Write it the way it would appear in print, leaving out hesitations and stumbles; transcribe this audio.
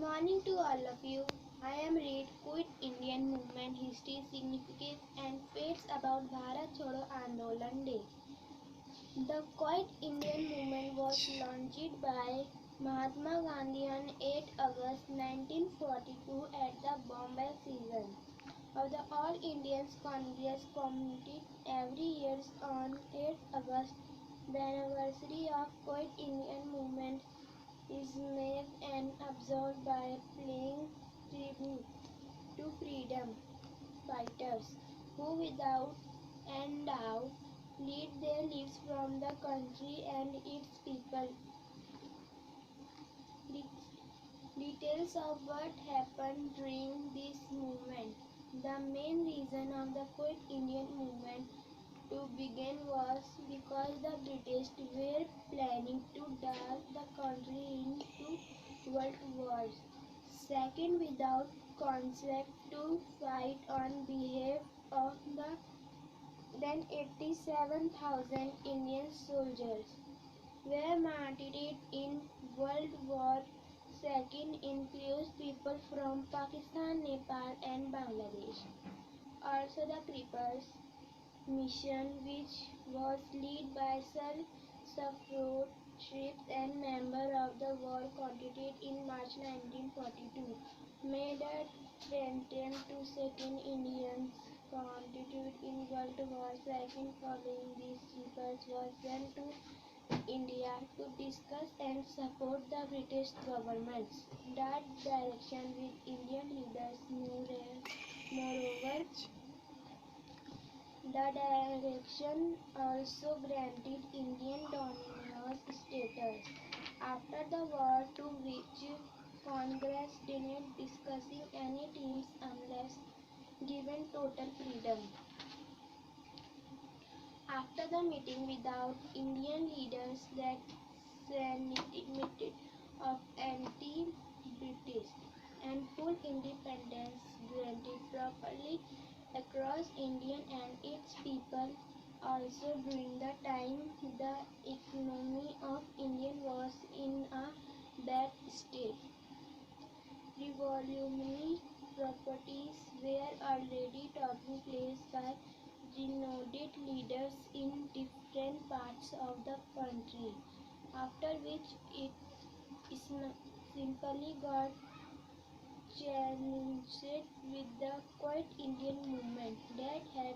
Morning to all of you. I am read Quit Indian Movement History, Significance and Facts about Bharat Chodo Andolan Day. The Quit Indian Movement was launched by Mahatma Gandhi on 8 August 1942 at the Bombay session of the All Indians Congress Committee every year on 8 August. The anniversary of Quit Indian Movement is made and observed by paying tribute to freedom fighters who without any doubt lead their lives from the country and its people. Details of what happened during this movement. The main reason of the Quit Indian movement to begin was because the British were planning to drag the country into world wars. Second, without consent to fight on behalf of the then 87,000 Indian soldiers were martyred in World War II includes people from Pakistan, Nepal and Bangladesh. Also the Creepers mission which was led by Sir Saffron Ships and member of the war contingent in March 1942 made an attempt to second Indians contingent in World War II. Following these, Creepers was sent to India to discuss and support the British government's that direction with Indian leaders. Moreover, the direction also granted Indian autonomous status after the war, to which Congress denied discussing any terms unless given total freedom. After the meeting without Indian leaders that sentiment of anti-British and full independence granted properly across India and its people. Also during the time the economy of India was in a bad state. Revolutionary properties were already taking place by renowned leaders in different parts of the country, after which it simply got challenged with the Quit Indian movement that had